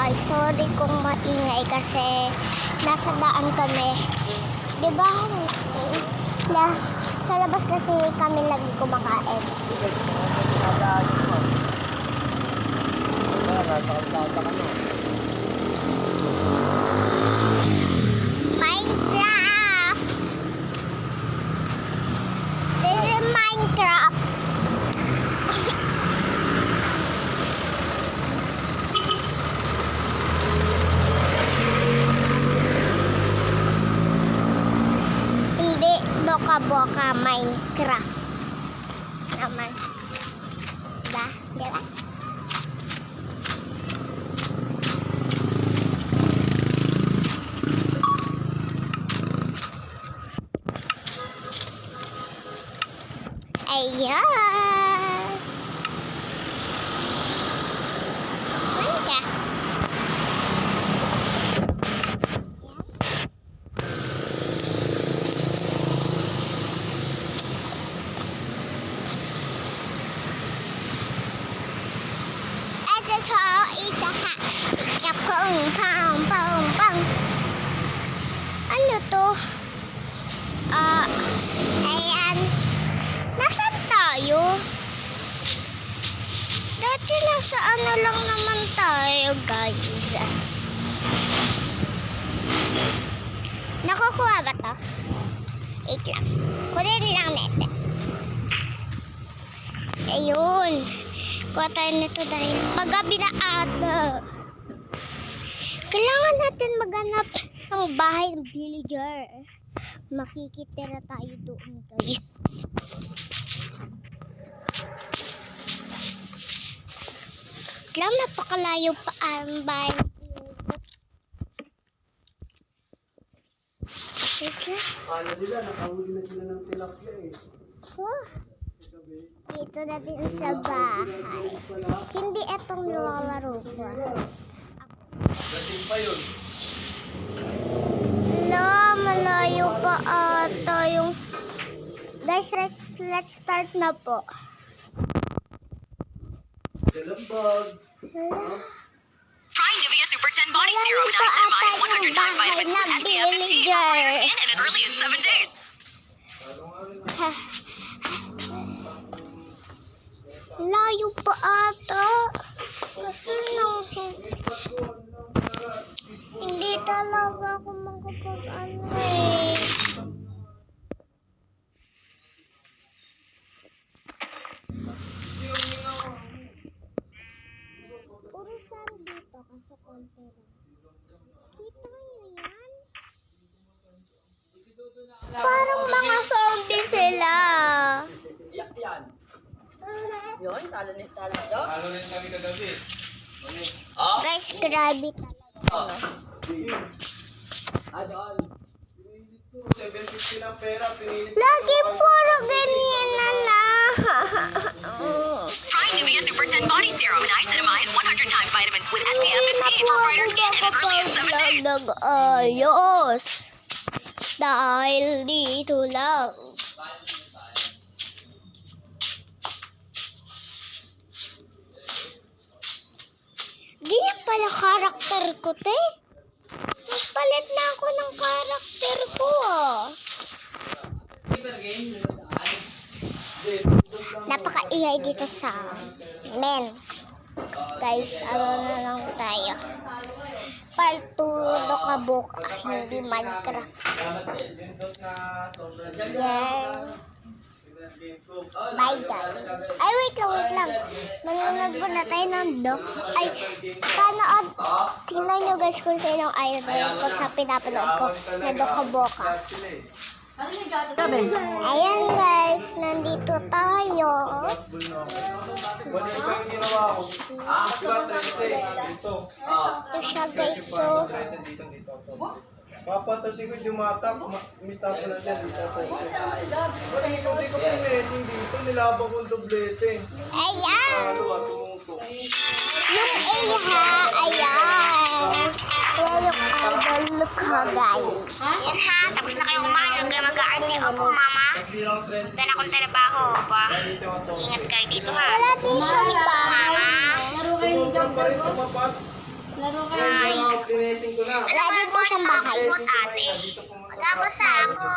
guys, sorry kung maingay kasi nasa daan kami. Diba? Sa labas kasi kami lagi kumakain. Minecraft! This is Minecraft. Hindi Doka-Boka Minecraft naman. Diba? Diba? Ayan. Minecraft. Ano to? Ayan. Nasaan tayo? Dati nasa ano lang naman tayo, guys. Nakukuha ba to? Wait lang. Kunin lang natin. Ayun. Kuha tayo nito dahil magabi na ata. Kailangan natin maghanap ng bahay ng villager. Makikitira tayo doon, guys. Alam, napakalayo pa ang bahay ng villager. Ano nila, nakahuli na sila ng tilapia eh. Oh. Dito na din sa bahay. Hindi itong nilalaro ko. Dating pa yun. Malayo pa ata yung... Guys, let's start na po. Dalambag. Try Nivea Super 10 Body Serum. Niacinamide, 100 times vitamins with SPF 15 for clear skin in as early as 7 days. Layo pa ata. Kasi nung... Hindi talaga ako makapag-ano eh. Puro saan dito kasi konti lang. Kita nyo yan? Parang mga zombie sila. Yun, talo daw. Ano rin kami kagabi? Guys, grabe talaga. Doon. 750 lang pera, pinilit. Lagi puro ganyan na lang. Try Nivea Super 10 Body Serum. Niacinamide, 100 times vitamins with SPF 15 for brighter skin in as early as 7 days. Ayos. Dahil dito lang. Ganyan pala karakter ko, te. Magpalit na ako ng karakter ko, Napaka-ingay dito sa men. Guys, ano na lang tayo. Part 2 Doka-Boka, hindi Minecraft. Yan. Bye guys. Ay, wait lang. Manonood po na tayo ng Ay, panood. Tingnan nyo guys kung sino ang idol ko sa pinapanood ko na Doka-Boka. Ayan guys, nandito tayo. Wala yung ginawa ko. Sila 13. Dito. Ito siya guys, so. 13 dito. Papatasin ko yung mata. Mista ko na dyan. Hindi ko pinessing dito. Nilabang kong doblete. Ayan. Tumutok. Yung iha, ayan. Yan yung idol ko guys. Yan ha, tapos na kayo kumain. Mag-aarte. Opo, mama. Basta na akong trabaho. Ingat kayo dito ha. Wala din siya pa. Mama. Sumutan pa rin tumapat. Laro kayo Wala din po siyang bahay. Wala po sa ako.